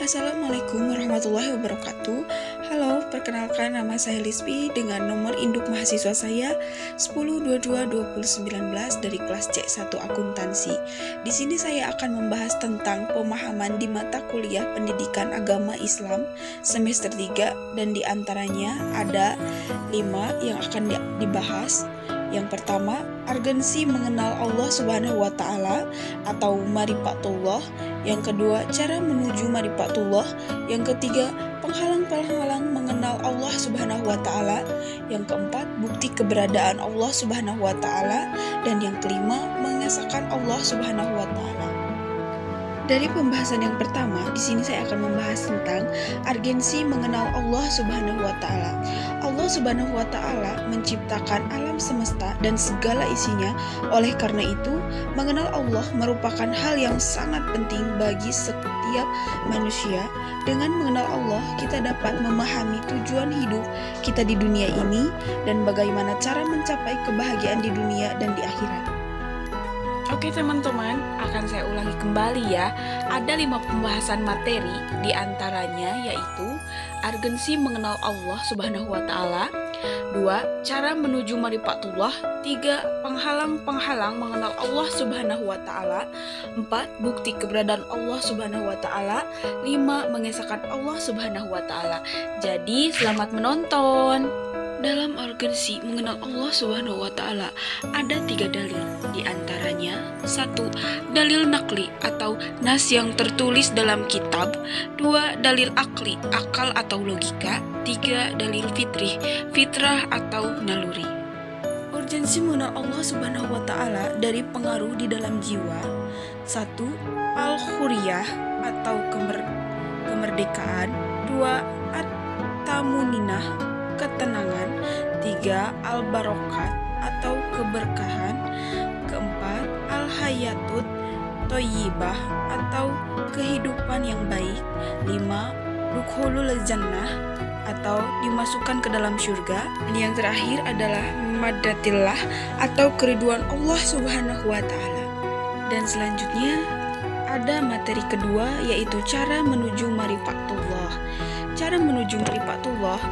Assalamualaikum warahmatullahi wabarakatuh. Halo, perkenalkan nama saya Lispi dengan nomor induk mahasiswa saya 10222019 dari kelas C1 Akuntansi. Di sini saya akan membahas tentang pemahaman di mata kuliah Pendidikan Agama Islam semester 3 dan di antaranya ada 5 yang akan dibahas. Yang pertama, urgensi mengenal Allah Subhanahu wa Ta'ala atau marifatullah. Yang kedua, cara menuju marifatullah. Yang ketiga, penghalang-penghalang mengenal Allah Subhanahu wa Ta'ala. Yang keempat, bukti keberadaan Allah Subhanahu wa Ta'ala. Dan yang kelima, mengesahkan Allah Subhanahu wa Ta'ala. Dari pembahasan yang pertama, di sini saya akan membahas tentang urgensi mengenal Allah Subhanahu wa Ta'ala. Allah Subhanahu wa Ta'ala menciptakan alam semesta dan segala isinya. Oleh karena itu, mengenal Allah merupakan hal yang sangat penting bagi setiap manusia. Dengan mengenal Allah, kita dapat memahami tujuan hidup kita di dunia ini dan bagaimana cara mencapai kebahagiaan di dunia dan di akhirat. Oke teman-teman, akan saya ulangi kembali ya. Ada 5 pembahasan materi, di antaranya yaitu urgensi mengenal Allah Subhanahu wa Ta'ala, 2. Cara menuju marifatullah, 3. Penghalang-penghalang mengenal Allah Subhanahu wa Ta'ala, 4. Bukti keberadaan Allah Subhanahu wa Ta'ala, 5. Mengesahkan Allah Subhanahu wa Ta'ala. Jadi, selamat menonton. Dalam urgensi mengenal Allah Subhanahu wa Ta'ala ada 3 dalil. Di antaranya 1. Dalil nakli atau nas yang tertulis dalam kitab, 2. Dalil akli, akal atau logika, 3. Dalil fitrah atau naluri. Urgensi mengenal Allah Subhanahu wa Ta'ala dari pengaruh di dalam jiwa. 1. Al-Huriyah atau kemerdekaan, 2. At-Tamuninah, ketenangan, 3. Al-Barokat atau keberkahan, 4. Al-Hayatut Thayyibah atau kehidupan yang baik, 5. Dukhulul Jannah atau dimasukkan ke dalam surga, dan yang terakhir adalah Maddatillah atau keriduan Allah Subhanahu wa Ta'ala. Dan selanjutnya ada materi kedua yaitu cara menuju marifatullah. Cara menuju marifatullah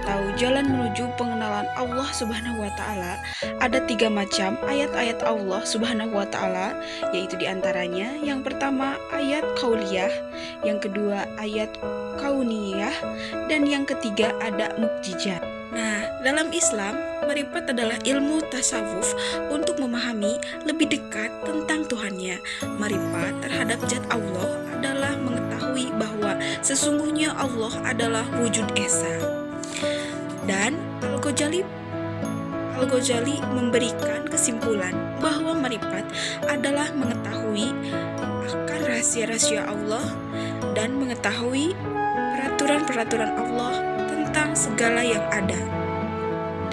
atau jalan menuju pengenalan Allah Subhanahu wa Ta'ala ada 3 macam ayat-ayat Allah Subhanahu wa Ta'ala, yaitu diantaranya yang pertama ayat qauliyah, yang kedua ayat kauniyah, dan yang ketiga ada mukjizat. Nah, dalam Islam, marifat adalah ilmu tasawuf untuk memahami lebih dekat tentang Tuhannya. Marifat terhadap zat Allah adalah mengetahui bahwa sesungguhnya Allah adalah wujud esa. Dan Al-Ghazali memberikan kesimpulan bahwa marifat adalah mengetahui akan rahasia-rahasia Allah dan mengetahui peraturan-peraturan Allah tentang segala yang ada.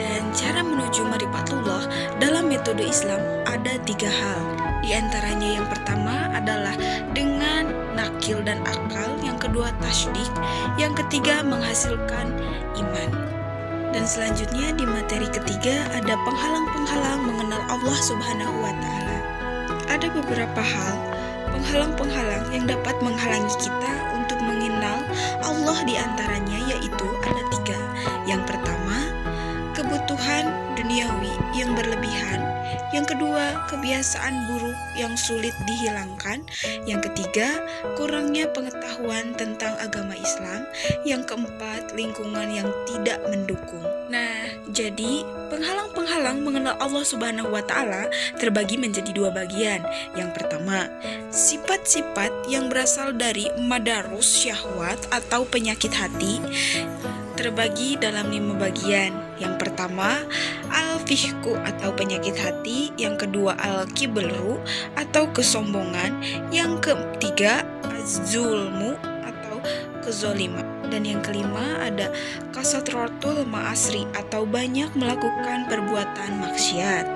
Dan cara menuju marifatullah dalam metode Islam ada 3 hal. Di antaranya yang pertama adalah dengan nakil dan akal, yang kedua tasdik, yang ketiga menghasilkan iman. Dan selanjutnya di materi ketiga ada penghalang-penghalang mengenal Allah Subhanahu wa Ta'ala. Ada beberapa hal penghalang-penghalang yang dapat menghalangi kita untuk mengenal Allah, di antaranya yaitu ada 3. Yang pertama, kebutuhan duniawi yang berlebihan. Yang kedua, kebiasaan buruk yang sulit dihilangkan. Yang ketiga, kurangnya pengetahuan tentang agama Islam. Yang keempat, lingkungan yang tidak mendukung. Nah, jadi penghalang-penghalang mengenal Allah Subhanahu wa Ta'ala terbagi menjadi 2 bagian. Yang pertama, sifat-sifat yang berasal dari madarus syahwat atau penyakit hati terbagi dalam 5 bagian. Yang pertama, al-fihku atau penyakit hati, yang kedua al-kibru atau kesombongan, yang ketiga az-zulmu atau kezoliman, dan yang kelima ada kasatratul ma'asri atau banyak melakukan perbuatan maksiat.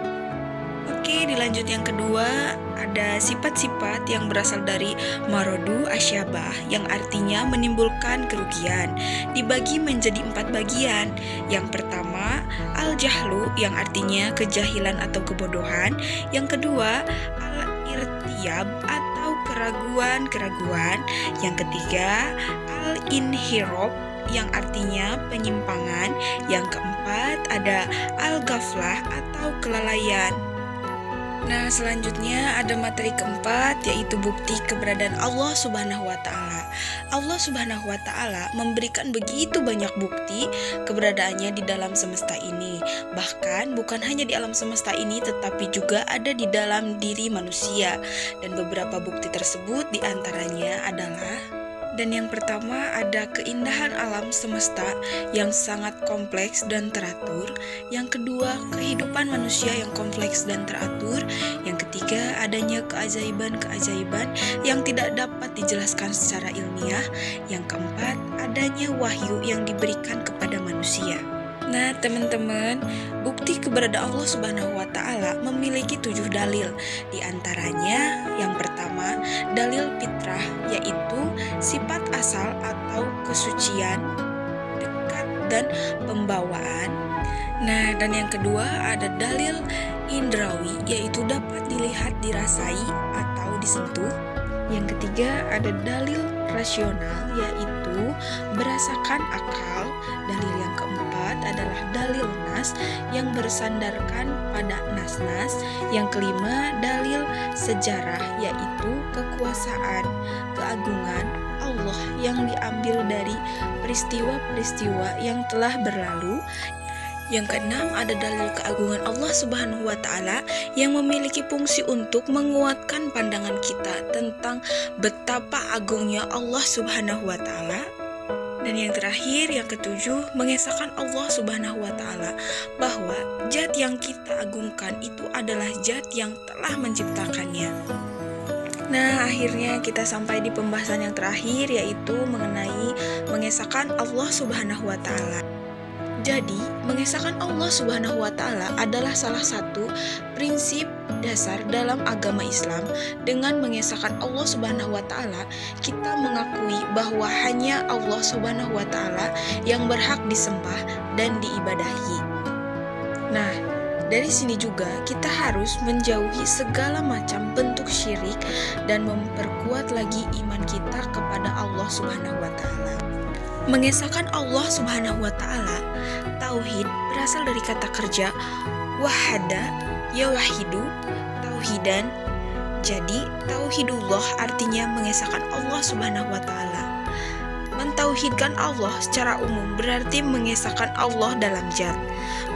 Oke, dilanjut yang kedua, ada sifat-sifat yang berasal dari marodu asyabah, yang artinya menimbulkan kerugian. Dibagi menjadi 4 bagian. Yang pertama, al-jahlu, yang artinya kejahilan atau kebodohan. Yang kedua, al-irtiyab atau keraguan-keraguan. Yang ketiga, al-inhiraf yang artinya penyimpangan. Yang keempat ada al-ghaflah atau kelalaian. Nah, selanjutnya ada materi keempat, yaitu bukti keberadaan Allah Subhanahu wa Ta'ala. Allah Subhanahu wa Ta'ala memberikan begitu banyak bukti keberadaannya di dalam semesta ini. Bahkan bukan hanya di alam semesta ini, tetapi juga ada di dalam diri manusia. Dan beberapa bukti tersebut diantaranya adalah: dan yang pertama ada keindahan alam semesta yang sangat kompleks dan teratur. Yang kedua, kehidupan manusia yang kompleks dan teratur. Yang ketiga, adanya keajaiban-keajaiban yang tidak dapat dijelaskan secara ilmiah. Yang keempat, adanya wahyu yang diberikan kepada manusia. Nah, teman-teman, bukti keberadaan Allah Subhanahu wa Ta'ala memiliki 7 dalil. Di antaranya, yang pertama, dalil fitrah, yaitu sifat asal atau kesucian, dekat dan pembawaan. Nah, dan yang kedua ada dalil indrawi, yaitu dapat dilihat, dirasai atau disentuh. Yang ketiga ada dalil rasional, yaitu berdasarkan akal. Dalil yang keempat adalah dalil nas yang bersandarkan pada nas-nas. Yang kelima dalil sejarah, yaitu kekuasaan, keagungan Allah yang diambil dari peristiwa-peristiwa yang telah berlalu. Yang keenam ada dalil keagungan Allah Subhanahu wa Ta'ala yang memiliki fungsi untuk menguatkan pandangan kita tentang betapa agungnya Allah Subhanahu wa Ta'ala. Dan yang terakhir, yang ketujuh, mengesahkan Allah Subhanahu wa Ta'ala bahwa zat yang kita agungkan itu adalah zat yang telah menciptakannya. Nah, akhirnya kita sampai di pembahasan yang terakhir, yaitu mengenai mengesahkan Allah Subhanahu wa Ta'ala. Jadi, mengesahkan Allah Subhanahu wa Ta'ala adalah salah satu prinsip dasar dalam agama Islam. Dengan mengesahkan Allah Subhanahu wa Ta'ala, kita mengakui bahwa hanya Allah Subhanahu wa Ta'ala yang berhak disembah dan diibadahi. Nah, dari sini juga kita harus menjauhi segala macam bentuk syirik dan memperkuat lagi iman kita kepada Allah Subhanahu wa Ta'ala. Mengesahkan Allah Subhanahu wa Ta'ala, tauhid berasal dari kata kerja wahada yawahidu, tauhidan. Jadi tauhidullah artinya mengesahkan Allah Subhanahu wa Ta'ala. Mentauhidkan Allah secara umum berarti mengesahkan Allah dalam zat,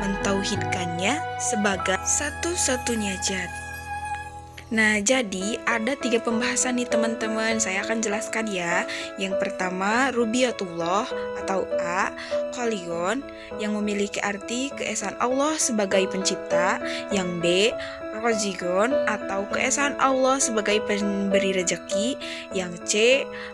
mentauhidkannya sebagai satu-satunya zat. Nah, jadi ada 3 pembahasan nih teman-teman, saya akan jelaskan ya. Yang pertama, rububiyatullah atau A, qalion, yang memiliki arti keesaan Allah sebagai pencipta. Yang B, rozigon atau keesaan Allah sebagai pemberi rezeki. Yang C,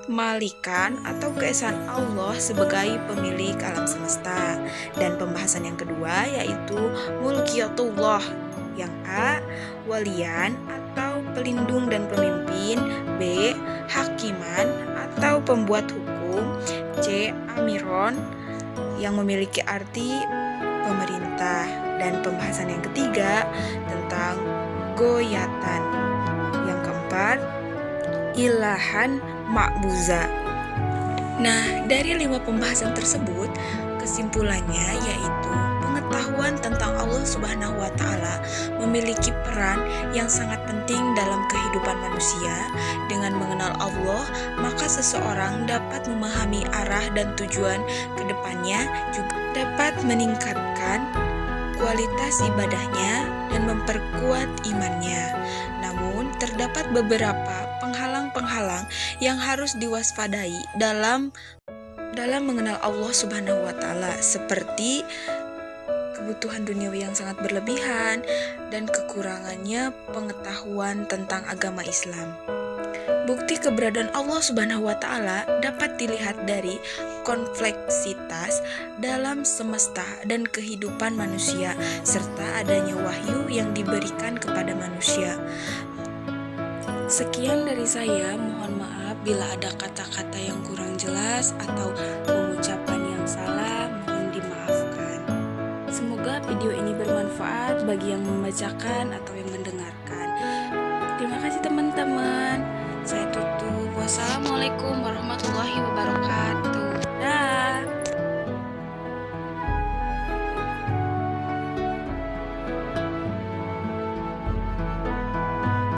malikan atau keesaan Allah sebagai pemilik alam semesta. Dan pembahasan yang kedua yaitu mulkiyatullah. Yang A, walian atau pelindung dan pemimpin. B, hakiman atau pembuat hukum. C, amiron yang memiliki arti pemerintah. Dan pembahasan yang ketiga tentang goyatan. Yang keempat, ilahan ma'buza. Nah, dari 5 pembahasan tersebut, kesimpulannya yaitu pengetahuan tentang Allah Subhanahu wa Ta'ala memiliki peran yang sangat penting dalam kehidupan manusia. Dengan mengenal Allah, maka seseorang dapat memahami arah dan tujuan ke depannya, juga dapat meningkatkan kualitas ibadahnya dan memperkuat imannya. Namun, terdapat beberapa penghalang-penghalang yang harus diwaspadai dalam mengenal Allah Subhanahu wa Ta'ala, seperti kebutuhan duniawi yang sangat berlebihan dan kekurangannya pengetahuan tentang agama Islam. Bukti keberadaan Allah Subhanahu wa Ta'ala dapat dilihat dari kompleksitas dalam semesta dan kehidupan manusia, serta adanya wahyu yang diberikan kepada manusia. Sekian dari saya, mohon maaf bila ada kata-kata yang kurang jelas atau pengucapan yang salah, mohon dimaafkan. Semoga video ini bermanfaat bagi yang membacakan atau yang mendengarkan. Terima kasih teman-teman. Saya tutup. Wassalamualaikum warahmatullahi